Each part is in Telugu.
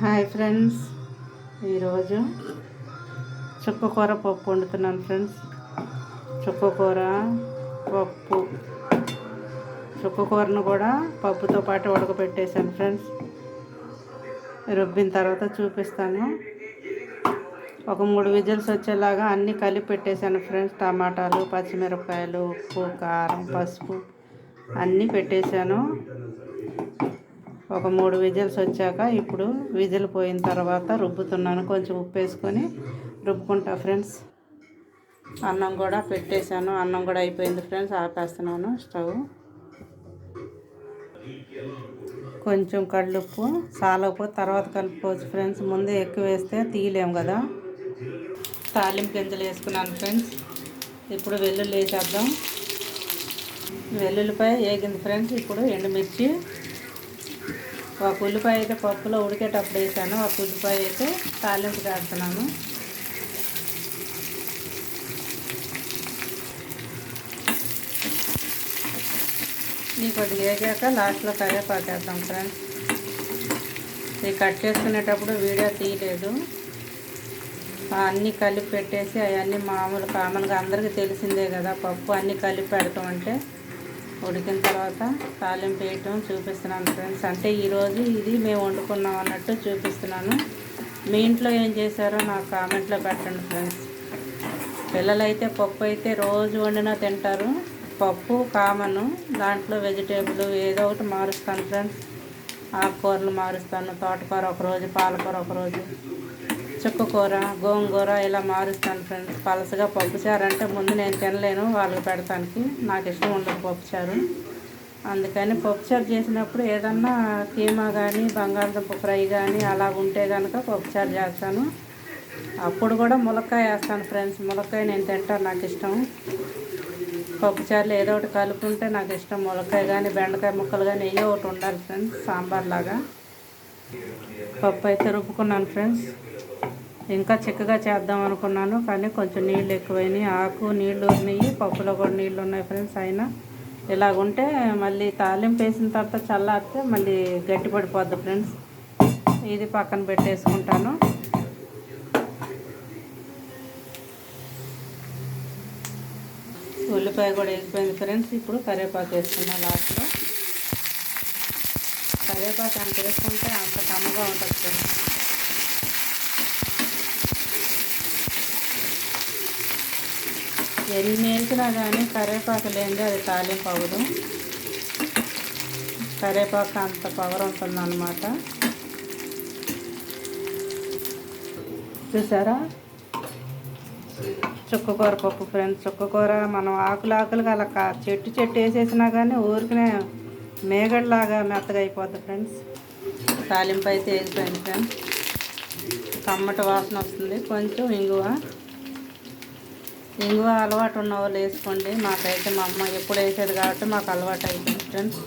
హాయ్ ఫ్రెండ్స్, ఈరోజు చుక్కకూర పప్పు వండుతున్నాను ఫ్రెండ్స్. చుక్కకూర పప్పు, చుక్కకూరను కూడా పప్పుతో పాటు ఉడకబెట్టేశాను ఫ్రెండ్స్. రుబ్బిన తర్వాత చూపిస్తాను. ఒక 3 విజిల్స్ వచ్చేలాగా అన్నీ కలిపి పెట్టేశాను ఫ్రెండ్స్. టమాటాలు, పచ్చిమిరపకాయలు, ఉప్పు, కారం, పసుపు అన్నీ పెట్టేశాను. ఒక 3 విజిల్స్ వచ్చాక ఇప్పుడు విజిల్ పోయిన తర్వాత రుబ్బుతున్నాను. కొంచెం ఉప్పు వేసుకొని రుబ్బుకుంటా ఫ్రెండ్స్. అన్నం కూడా పెట్టేశాను. అన్నం కూడా అయిపోయింది ఫ్రెండ్స్. ఆపేస్తున్నాను స్టవ్. కొంచెం కళ్ళుప్పు, సాలకపోతే తర్వాత కలుపుకోవచ్చు ఫ్రెండ్స్. ముందే ఎక్కువ వేస్తే తీయలేము కదా. తాలింపు గింజలు వేసుకున్నాను ఫ్రెండ్స్. ఇప్పుడు వెల్లుల్లి వేసేద్దాం. వెల్లుల్లిపాయ వేగింది ఫ్రెండ్స్. ఇప్పుడు ఎండుమిర్చి, ఒక ఉల్లిపాయ అయితే పప్పులో ఉడికేటప్పుడు వేసాను. ఒక ఉల్లిపాయ అయితే తాలింపు వేస్తున్నాను. ఈ కొద్దిగా వేగాక లాస్ట్లో కరివేపాకు వేద్దాం ఫ్రెండ్స్. ఇది కట్ చేసుకునేటప్పుడు వీడియో తీయలేదు. అన్నీ కలిపి పెట్టేసి అవన్నీ కామన్గా అందరికీ తెలిసిందే కదా. పప్పు అన్నీ కలిపి పెడతామంటే ఉడికిన తర్వాత తాలింపు వేయటం చూపిస్తున్నాను ఫ్రెండ్స్. అంటే ఈరోజు ఇది మేము వండుకున్నాం అన్నట్టు చూపిస్తున్నాను. మీ ఇంట్లో ఏం చేశారో నాకు కామెంట్లో పెట్టండి ఫ్రెండ్స్. పిల్లలైతే పప్పు అయితే రోజు వండినా తింటారు. పప్పు కామను, దాంట్లో వెజిటేబుల్ ఏదో ఒకటి మారుస్తాను ఫ్రెండ్స్. ఆకుకూరలు మారుస్తాను. తోటకూర ఒకరోజు, పాలకూర ఒకరోజు, చుక్కకూర, గోంగూర ఇలా మారుస్తాను ఫ్రెండ్స్. పలసగా పప్పుచారు అంటే ముందు నేను తినలేను, వాళ్ళకి పెడతానికి నాకు ఇష్టం ఉండదు పప్పుచారు. అందుకని పప్పుచారు చేసినప్పుడు ఏదన్నా కీమా కానీ బంగాళదుంప ఫ్రై కానీ అలా ఉంటే కనుక పప్పుచారు చేస్తాను. అప్పుడు కూడా ములక్కాయ వేస్తాను ఫ్రెండ్స్. ములక్కాయ నేను తింటాను, నాకు ఇష్టం. పప్పుచారులో ఏదో ఒకటి కలుపుకుంటే నాకు ఇష్టం. ములక్కాయ కానీ బెండకాయ ముక్కలు కానీ ఏదో ఒకటి ఉండాలి ఫ్రెండ్స్, సాంబార్ లాగా. పప్పు అయితే రుబ్బుకున్నాను ఫ్రెండ్స్. ఇంకా చిక్కగా చేద్దాం అనుకున్నాను, కానీ కొంచెం నీళ్ళు ఎక్కువైనాయి. ఆకు నీళ్ళు ఉన్నాయి, పప్పులో కూడా నీళ్ళు ఉన్నాయి ఫ్రెండ్స్. అయినా ఇలాగుంటే మళ్ళీ తాలింపు వేసిన తర్వాత చల్లారితే మళ్ళీ గట్టి పడిపోద్ది ఫ్రెండ్స్. ఇది పక్కన పెట్టేసుకుంటాను. ఉల్లిపాయ కూడా వేగిపోయింది ఫ్రెండ్స్. ఇప్పుడు కరివేపాకు వేసుకున్నాను లాస్ట్లో. కరివేపాకు అంత వేసుకుంటే అంత కమ్మగా ఉంటుంది ఫ్రెండ్స్. ఎన్ని వేసినా కానీ కరివేపాకు లేనిదే అది తాలింపు అవ్వదు. కరివేపాకు అంత పవర్ ఉంటుందన్నమాట. చూసారా, చుక్కకూర పప్పు ఫ్రెండ్స్. చుక్కకూర మనం ఆకులుగా అలా చెట్టు వేసేసినా కానీ ఊరికనే మేగడలాగా మెత్తగా అయిపోద్ది ఫ్రెండ్స్. తాలింపు అయితే వేసిపోయింది ఫ్రెండ్స్. కమ్మటి వాసన వస్తుంది. కొంచెం ఇంగువ అలవాటు ఉన్న వాళ్ళు వేసుకోండి. మాకైతే మా అమ్మ ఎప్పుడు వేసేది కాబట్టి మాకు అలవాటు అయిపోయింది ఫ్రెండ్స్.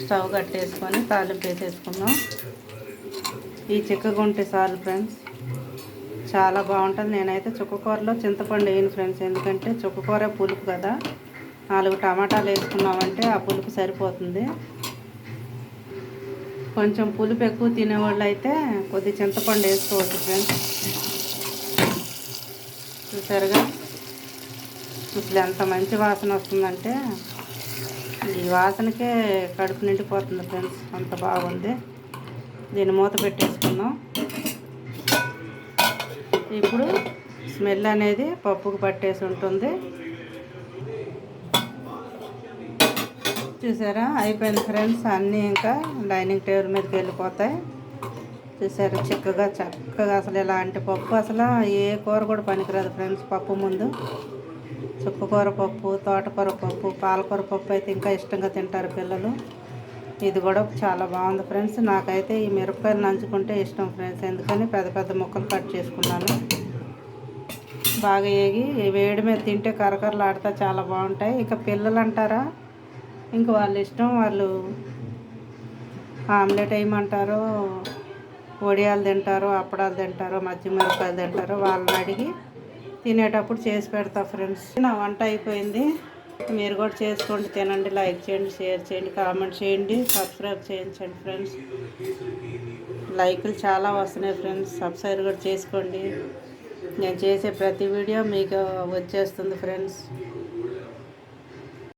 స్టవ్ కట్టేసుకొని తాలింపు వేసేసుకుందాం. ఈ చిక్కగుంటే చాలు ఫ్రెండ్స్, చాలా బాగుంటుంది. నేనైతే చుక్కకూరలో చింతపండు వేయను ఫ్రెండ్స్, ఎందుకంటే చుక్కకూర పులుపు కదా. 4 టమాటాలు వేసుకున్నామంటే ఆ పులుపు సరిపోతుంది. కొంచెం పులుపు ఎక్కువ తినేవాళ్ళు అయితే కొద్ది చింతపండు వేసుకోవచ్చు ఫ్రెండ్స్. చూసారుగా, అసలు ఎంత మంచి వాసన వస్తుందంటే ఈ వాసనకే కడుపు నిండిపోతుంది ఫ్రెండ్స్, అంత బాగుంది. దీన్ని మూత పెట్టేసుకుందాం. ఇప్పుడు స్మెల్ అనేది పప్పుకు పట్టేసి ఉంటుంది. చూసారా, అయిపోయింది ఫ్రెండ్స్. అన్నీ ఇంకా డైనింగ్ టేబుల్ మీదకి వెళ్ళిపోతాయి. చూసారా, చక్కగా అసలు ఇలాంటి పప్పు అసలు ఏ కూర కూడా పనికిరాదు ఫ్రెండ్స్ పప్పు ముందు. చుక్కకూర పప్పు, తోటకూర పప్పు, పాలకూర పప్పు అయితే ఇంకా ఇష్టంగా తింటారు పిల్లలు. ఇది కూడా చాలా బాగుంది ఫ్రెండ్స్. నాకైతే ఈ మిరపకాయలు నంచుకుంటే ఇష్టం ఫ్రెండ్స్, ఎందుకని పెద్ద పెద్ద ముక్కలు కట్ చేసుకున్నాను. బాగా వేగి వేడి మీద తింటే కరకరలాడుతా చాలా బాగుంటాయి. ఇక పిల్లలు అంటారా, ఇంక వాళ్ళ ఇష్టం. వాళ్ళు ఆమ్లెట్ వేయమంటారో, వడియాలు తింటారో, అప్పడాలు తింటారో, మిరపకాయలు తింటారో వాళ్ళని అడిగి తినేటప్పుడు చేసి పెడతా ఫ్రెండ్స్. నా వంట అయిపోయింది. మీరు కూడా చేసుకోండి, తినండి, లైక్ చేయండి, షేర్ చేయండి, కామెంట్ చేయండి, సబ్స్క్రైబ్ చేయించండి ఫ్రెండ్స్. లైకులు చాలా వస్తున్నాయి ఫ్రెండ్స్. సబ్స్క్రైబ్ కూడా చేసుకోండి. నేను చేసే ప్రతి వీడియో మీకు వచ్చేస్తుంది ఫ్రెండ్స్.